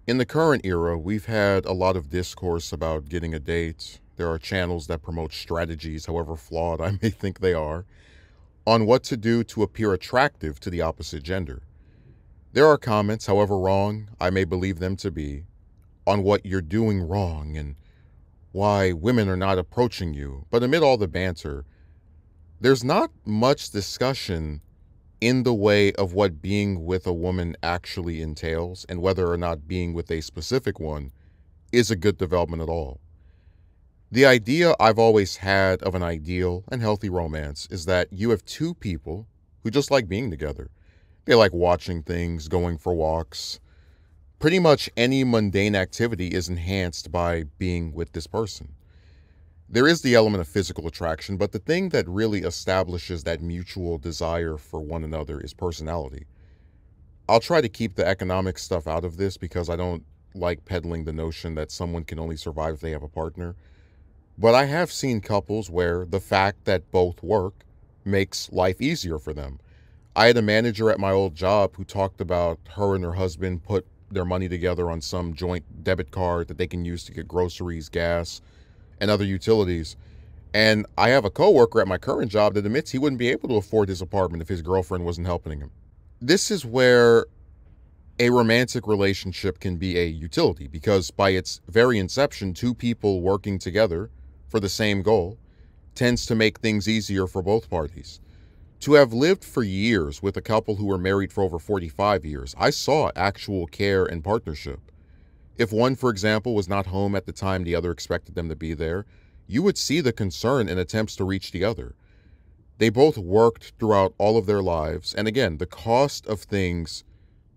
In the current era, we've had a lot of discourse about getting a date. There are channels that promote strategies, however flawed I may think they are, on what to do to appear attractive to the opposite gender. There are comments, however wrong I may believe them to be, on what you're doing wrong and why women are not approaching you. But amid all the banter, there's not much discussion in the way of what being with a woman actually entails and whether or not being with a specific one is a good development at all. The idea I've always had of an ideal and healthy romance is that you have two people who just like being together. They like watching things, going for walks. Pretty much any mundane activity is enhanced by being with this person. There is the element of physical attraction, but the thing that really establishes that mutual desire for one another is personality. I'll try to keep the economic stuff out of this because I don't like peddling the notion that someone can only survive if they have a partner. But I have seen couples where the fact that both work makes life easier for them. I had a manager at my old job who talked about her and her husband put their money together on some joint debit card that they can use to get groceries, gas, and other utilities. And I have a coworker at my current job that admits he wouldn't be able to afford his apartment if his girlfriend wasn't helping him. This is where a romantic relationship can be a utility because by its very inception, two people working together for the same goal tends to make things easier for both parties. To have lived for years with a couple who were married for over 45 years, I saw actual care and partnership. If one, for example, was not home at the time the other expected them to be there, you would see the concern and attempts to reach the other. They both worked throughout all of their lives, and again, the cost of things,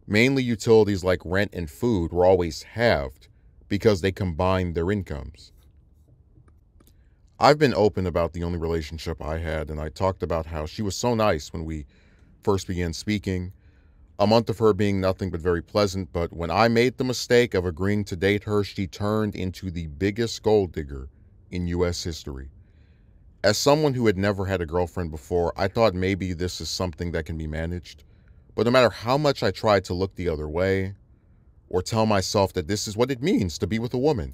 mainly utilities like rent and food, were always halved because they combined their incomes. I've been open about the only relationship I had, and I talked about how she was so nice when we first began speaking. A month of her being nothing but very pleasant, but when I made the mistake of agreeing to date her, she turned into the biggest gold digger in US history. As someone who had never had a girlfriend before, I thought maybe this is something that can be managed. But no matter how much I tried to look the other way, or tell myself that this is what it means to be with a woman,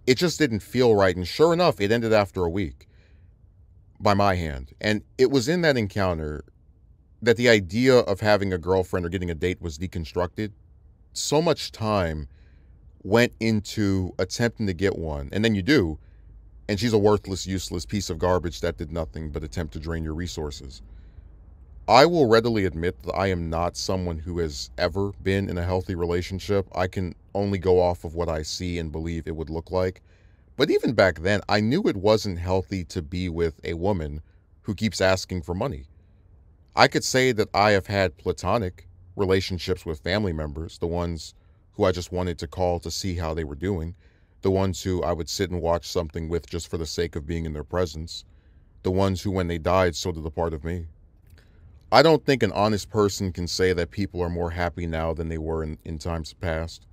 it just didn't feel right, and sure enough, it ended after a week, by my hand. And it was in that encounter that the idea of having a girlfriend or getting a date was deconstructed. So much time went into attempting to get one, and then you do, and she's a worthless, useless piece of garbage that did nothing but attempt to drain your resources. I will readily admit that I am not someone who has ever been in a healthy relationship. I can only go off of what I see and believe it would look like. But even back then, I knew it wasn't healthy to be with a woman who keeps asking for money. I could say that I have had platonic relationships with family members, the ones who I just wanted to call to see how they were doing, the ones who I would sit and watch something with just for the sake of being in their presence, the ones who, when they died, so did a part of me. I don't think an honest person can say that people are more happy now than they were in times past.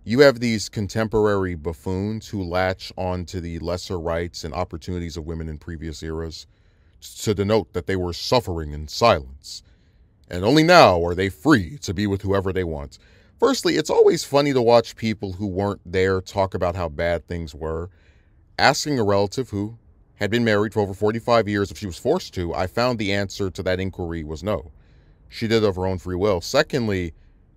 You have these contemporary buffoons who latch on to the lesser rights and opportunities of women in previous eras to denote that they were suffering in silence, and only now are they free to be with whoever they want. Firstly, it's always funny to watch people who weren't there talk about how bad things were. Asking a relative who had been married for over 45 years if she was forced to, I found the answer to that inquiry was no. She did of her own free will. Secondly,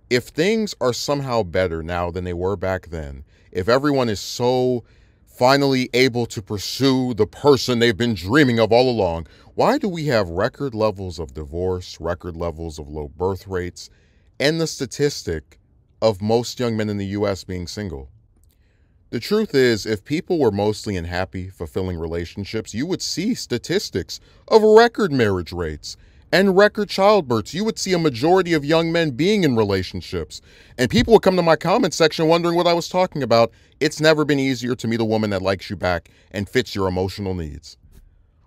if things are somehow better now than they were back then, if everyone is so finally able to pursue the person they've been dreaming of all along, why do we have record levels of divorce, record levels of low birth rates, and the statistic of most young men in the US being single? The truth is, if people were mostly in happy, fulfilling relationships, you would see statistics of record marriage rates and record childbirths. You would see a majority of young men being in relationships. And people would come to my comment section wondering what I was talking about. It's never been easier to meet a woman that likes you back and fits your emotional needs.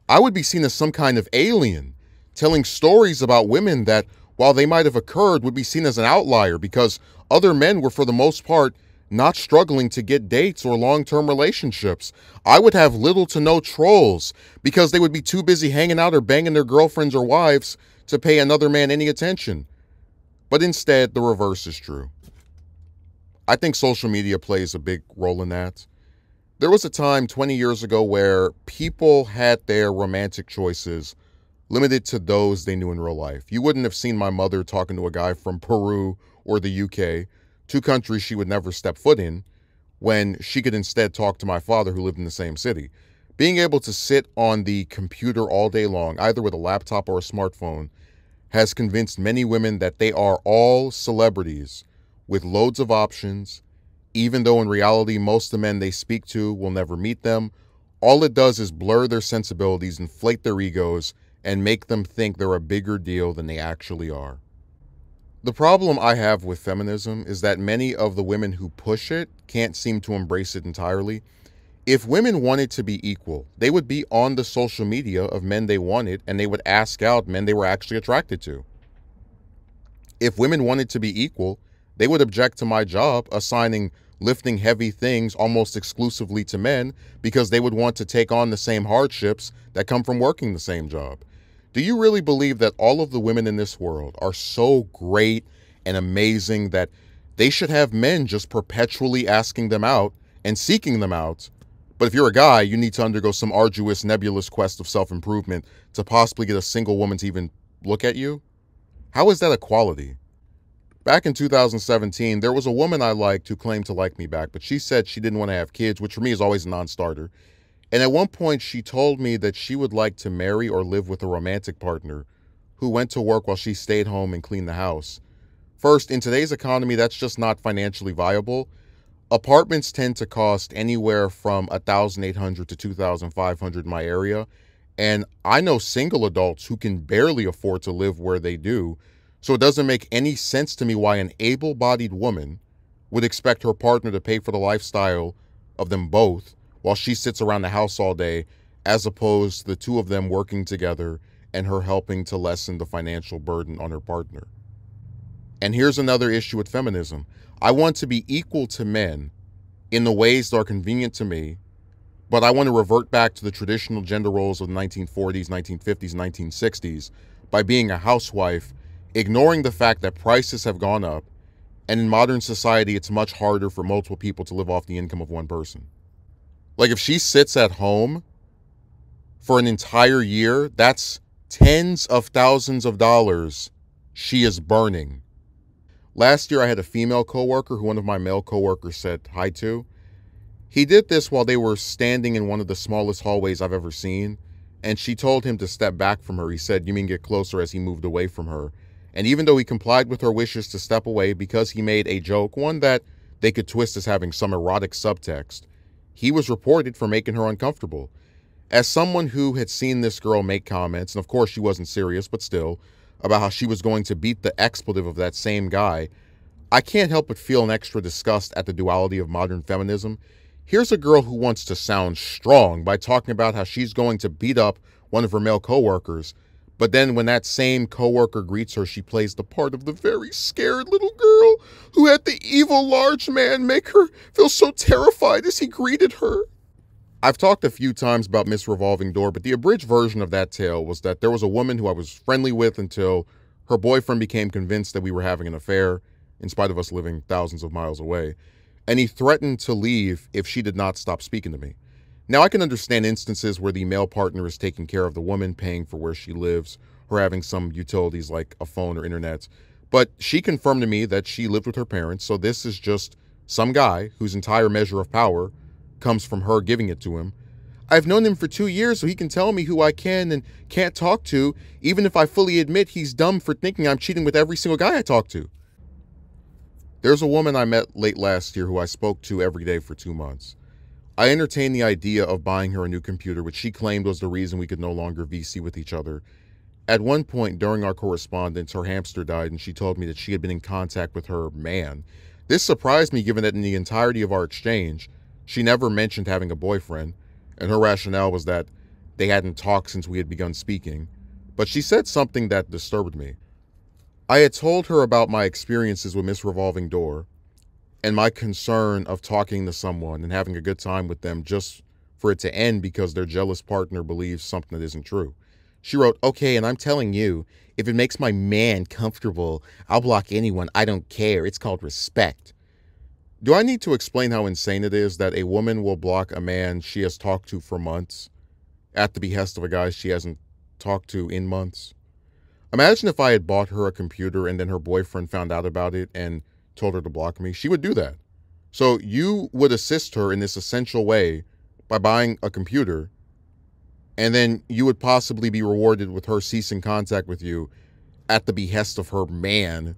I would be seen as some kind of alien, telling stories about women that, while they might have occurred, would be seen as an outlier because other men were, for the most part, not struggling to get dates or long-term relationships. I would have little to no trolls because they would be too busy hanging out or banging their girlfriends or wives to pay another man any attention. But instead, the reverse is true. I think social media plays a big role in that. There was a time 20 years ago where people had their romantic choices limited to those they knew in real life. You wouldn't have seen my mother talking to a guy from Peru or the UK, two countries she would never step foot in, when she could instead talk to my father who lived in the same city. Being able to sit on the computer all day long, either with a laptop or a smartphone, has convinced many women that they are all celebrities with loads of options, even though in reality most of the men they speak to will never meet them. All it does is blur their sensibilities, inflate their egos, and make them think they're a bigger deal than they actually are. The problem I have with feminism is that many of the women who push it can't seem to embrace it entirely. If women wanted to be equal, they would be on the social media of men they wanted, and they would ask out men they were actually attracted to. If women wanted to be equal, they would object to my job assigning lifting heavy things almost exclusively to men because they would want to take on the same hardships that come from working the same job. Do you really believe that all of the women in this world are so great and amazing that they should have men just perpetually asking them out and seeking them out? But if you're a guy, you need to undergo some arduous, nebulous quest of self-improvement to possibly get a single woman to even look at you? How is that equality? Back in 2017, there was a woman I liked who claimed to like me back, but she said she didn't want to have kids, which for me is always a non-starter. And at one point, she told me that she would like to marry or live with a romantic partner who went to work while she stayed home and cleaned the house. First, in today's economy, that's just not financially viable. Apartments tend to cost anywhere from $1,800 to $2,500 in my area, and I know single adults who can barely afford to live where they do, so it doesn't make any sense to me why an able-bodied woman would expect her partner to pay for the lifestyle of them both while she sits around the house all day, as opposed to the two of them working together and her helping to lessen the financial burden on her partner. And here's another issue with feminism. I want to be equal to men in the ways that are convenient to me, but I want to revert back to the traditional gender roles of the 1940s, 1950s, 1960s by being a housewife, ignoring the fact that prices have gone up, and in modern society, it's much harder for multiple people to live off the income of one person. Like, if she sits at home for an entire year, that's tens of thousands of dollars she is burning. Last year, I had a female coworker who one of my male coworkers said hi to. He did this while they were standing in one of the smallest hallways I've ever seen, and she told him to step back from her. He said, "You mean get closer," as he moved away from her. And even though he complied with her wishes to step away because he made a joke, one that they could twist as having some erotic subtext, he was reported for making her uncomfortable. As someone who had seen this girl make comments, and of course she wasn't serious, but still, about how she was going to beat the expletive of that same guy, I can't help but feel an extra disgust at the duality of modern feminism. Here's a girl who wants to sound strong by talking about how she's going to beat up one of her male coworkers, but then when that same coworker greets her, she plays the part of the very scared little girl who had the evil large man make her feel so terrified as he greeted her. I've talked a few times about Miss Revolving Door, but the abridged version of that tale was that there was a woman who I was friendly with until her boyfriend became convinced that we were having an affair, in spite of us living thousands of miles away, and he threatened to leave if she did not stop speaking to me. Now, I can understand instances where the male partner is taking care of the woman, paying for where she lives, or having some utilities like a phone or internet, but she confirmed to me that she lived with her parents, so this is just some guy whose entire measure of power comes from her giving it to him. I've known him for 2 years, so he can tell me who I can and can't talk to, even if I fully admit he's dumb for thinking I'm cheating with every single guy I talk to. There's a woman I met late last year who I spoke to every day for 2 months. I entertained the idea of buying her a new computer, which she claimed was the reason we could no longer VC with each other. At one point during our correspondence, her hamster died, and she told me that she had been in contact with her man. This surprised me, given that in the entirety of our exchange, she never mentioned having a boyfriend, and her rationale was that they hadn't talked since we had begun speaking. But she said something that disturbed me. I had told her about my experiences with Miss Revolving Door and my concern of talking to someone and having a good time with them just for it to end because their jealous partner believes something that isn't true. She wrote, "Okay, and I'm telling you, if it makes my man comfortable, I'll block anyone. I don't care. It's called respect." Do I need to explain how insane it is that a woman will block a man she has talked to for months at the behest of a guy she hasn't talked to in months? Imagine if I had bought her a computer and then her boyfriend found out about it and told her to block me. She would do that. So you would assist her in this essential way by buying a computer, and then you would possibly be rewarded with her ceasing contact with you at the behest of her man,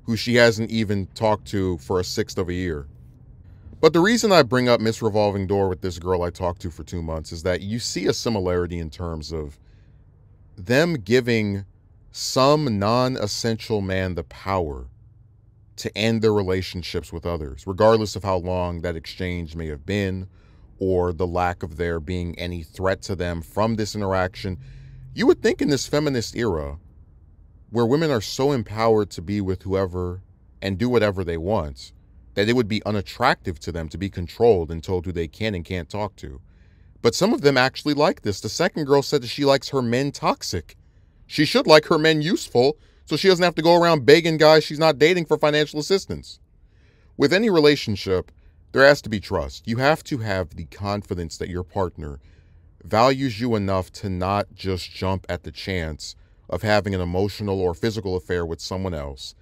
who she hasn't even talked to for a sixth of a year. But the reason I bring up Miss Revolving Door with this girl I talked to for 2 months is that you see a similarity in terms of them giving some non-essential man the power to end their relationships with others, regardless of how long that exchange may have been or the lack of there being any threat to them from this interaction. You would think in this feminist era, where women are so empowered to be with whoever and do whatever they want, that it would be unattractive to them to be controlled and told who they can and can't talk to. But some of them actually like this. The second girl said that she likes her men toxic. She should like her men useful, so she doesn't have to go around begging guys she's not dating for financial assistance. With any relationship, there has to be trust. You have to have the confidence that your partner values you enough to not just jump at the chance of having an emotional or physical affair with someone else.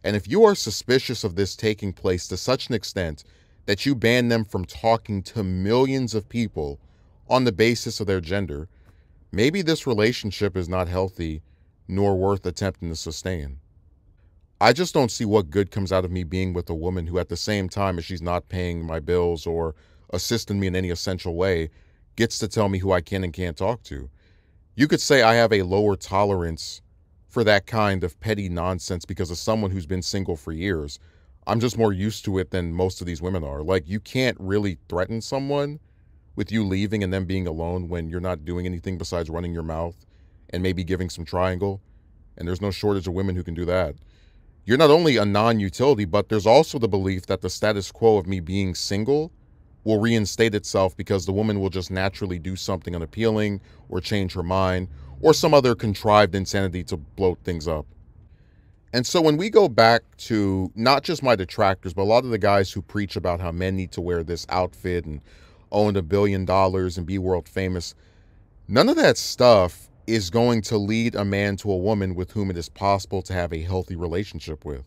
And if you are suspicious of this taking place to such an extent that you ban them from talking to millions of people on the basis of their gender, maybe this relationship is not healthy nor worth attempting to sustain. I just don't see what good comes out of me being with a woman who, at the same time as she's not paying my bills or assisting me in any essential way, gets to tell me who I can and can't talk to. You could say I have a lower tolerance for that kind of petty nonsense because of someone who's been single for years. I'm just more used to it than most of these women are. Like, you can't really threaten someone with you leaving and them being alone when you're not doing anything besides running your mouth and maybe giving some triangle. And there's no shortage of women who can do that. You're not only a non-utility, but there's also the belief that the status quo of me being single will reinstate itself because the woman will just naturally do something unappealing or change her mind or some other contrived insanity to blow things up. And so when we go back to not just my detractors, but a lot of the guys who preach about how men need to wear this outfit and own $1 billion and be world famous, none of that stuff is going to lead a man to a woman with whom it is possible to have a healthy relationship with.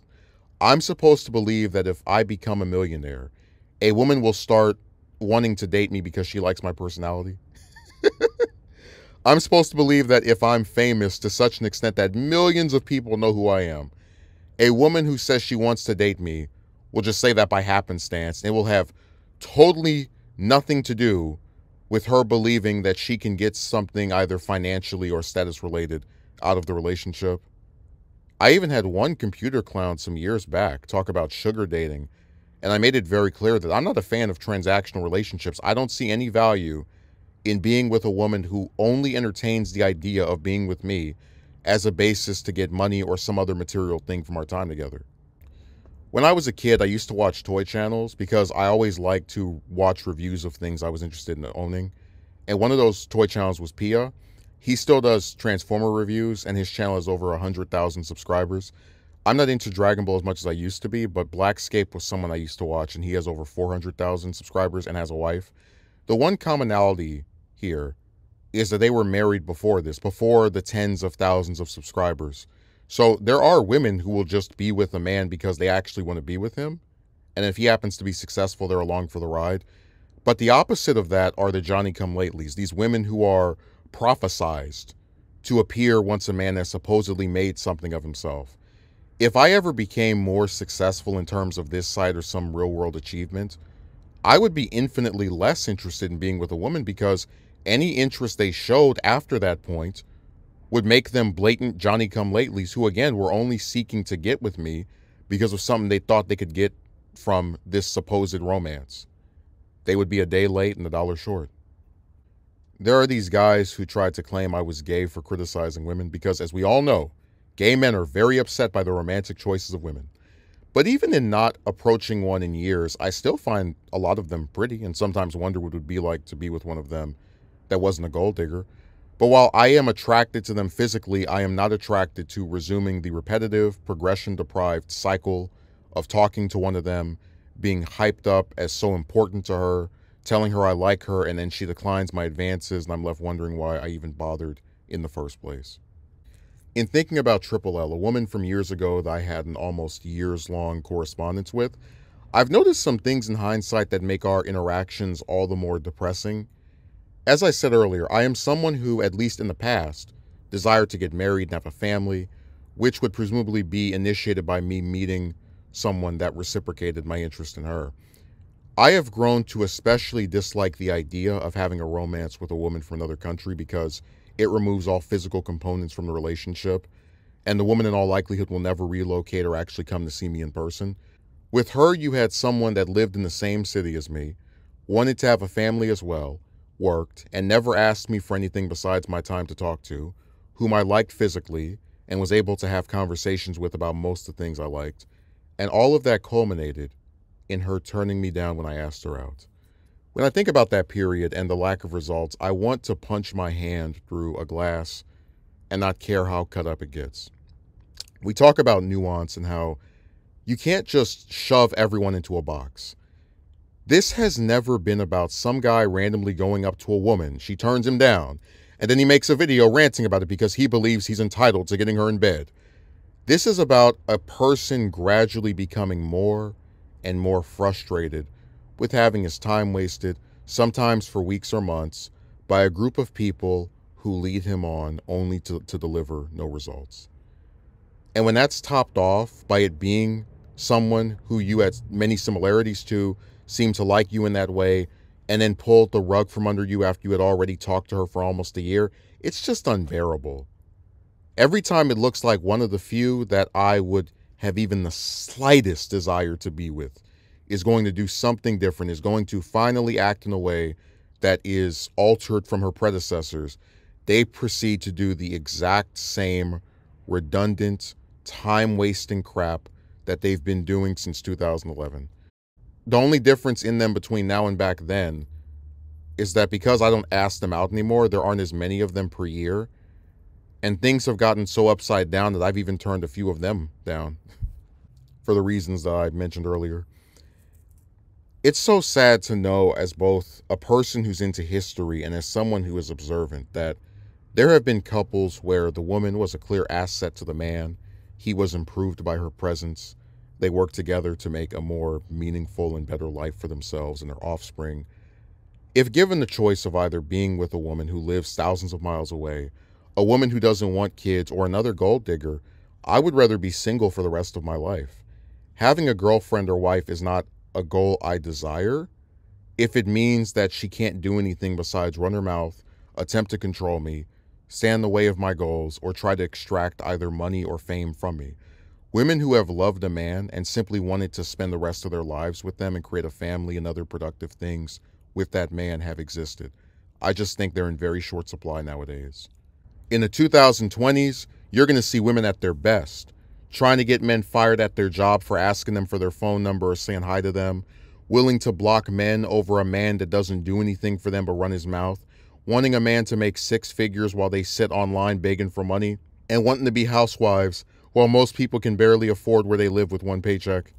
I'm supposed to believe that if I become a millionaire, a woman will start wanting to date me because she likes my personality. I'm supposed to believe that if I'm famous to such an extent that millions of people know who I am, a woman who says she wants to date me will just say that by happenstance, and it will have totally nothing to do with her believing that she can get something either financially or status related out of the relationship. I even had one computer clown some years back talk about sugar dating, and I made it very clear that I'm not a fan of transactional relationships. I don't see any value in being with a woman who only entertains the idea of being with me as a basis to get money or some other material thing from our time together. When I was a kid, I used to watch toy channels because I always liked to watch reviews of things I was interested in owning. And one of those toy channels was Pia. He still does Transformer reviews, and his channel has over 100,000 subscribers. I'm not into Dragon Ball as much as I used to be, but Blackscape was someone I used to watch, and he has over 400,000 subscribers and has a wife. The one commonality here is that they were married before this, before the tens of thousands of subscribers. So there are women who will just be with a man because they actually want to be with him. And if he happens to be successful, they're along for the ride. But the opposite of that are the Johnny-come-latelys, these women who are prophesized to appear once a man has supposedly made something of himself. If I ever became more successful in terms of this side or some real-world achievement, I would be infinitely less interested in being with a woman because any interest they showed after that point would make them blatant Johnny-come-latelys who, again, were only seeking to get with me because of something they thought they could get from this supposed romance. They would be a day late and $1 short. There are these guys who tried to claim I was gay for criticizing women because, as we all know, gay men are very upset by the romantic choices of women. But even in not approaching one in years, I still find a lot of them pretty and sometimes wonder what it would be like to be with one of them that wasn't a gold digger. But while I am attracted to them physically, I am not attracted to resuming the repetitive, progression-deprived cycle of talking to one of them, being hyped up as so important to her, telling her I like her, and then she declines my advances, and I'm left wondering why I even bothered in the first place. In thinking about Triple L, a woman from years ago that I had an almost years-long correspondence with, I've noticed some things in hindsight that make our interactions all the more depressing. As I said earlier, I am someone who, at least in the past, desired to get married and have a family, which would presumably be initiated by me meeting someone that reciprocated my interest in her. I have grown to especially dislike the idea of having a romance with a woman from another country because it removes all physical components from the relationship, and the woman in all likelihood will never relocate or actually come to see me in person. With her, you had someone that lived in the same city as me, wanted to have a family as well, worked, and never asked me for anything besides my time to talk to, whom I liked physically and was able to have conversations with about most of the things I liked. And all of that culminated in her turning me down when I asked her out. When I think about that period and the lack of results, I want to punch my hand through a glass and not care how cut up it gets. We talk about nuance and how you can't just shove everyone into a box. This has never been about some guy randomly going up to a woman, she turns him down, and then he makes a video ranting about it because he believes he's entitled to getting her in bed. This is about a person gradually becoming more and more frustrated with having his time wasted, sometimes for weeks or months, by a group of people who lead him on only to deliver no results. And when that's topped off by it being someone who you had many similarities to, seemed to like you in that way, and then pulled the rug from under you after you had already talked to her for almost a year, it's just unbearable. Every time it looks like one of the few that I would have even the slightest desire to be with is going to do something different, is going to finally act in a way that is altered from her predecessors, they proceed to do the exact same redundant, time-wasting crap that they've been doing since 2011. The only difference in them between now and back then is that because I don't ask them out anymore, there aren't as many of them per year, and things have gotten so upside down that I've even turned a few of them down for the reasons that I mentioned earlier. It's so sad to know, as both a person who's into history and as someone who is observant, that there have been couples where the woman was a clear asset to the man, he was improved by her presence, they worked together to make a more meaningful and better life for themselves and their offspring. If given the choice of either being with a woman who lives thousands of miles away, a woman who doesn't want kids, or another gold digger, I would rather be single for the rest of my life. Having a girlfriend or wife is not a goal I desire if it means that she can't do anything besides run her mouth, attempt to control me, stand in the way of my goals, or try to extract either money or fame from me. Women who have loved a man and simply wanted to spend the rest of their lives with them and create a family and other productive things with that man have existed. I just think they're in very short supply nowadays. In the 2020s, you're going to see women at their best, trying to get men fired at their job for asking them for their phone number or saying hi to them, willing to block men over a man that doesn't do anything for them but run his mouth, wanting a man to make six figures while they sit online begging for money, and wanting to be housewives while most people can barely afford where they live with one paycheck.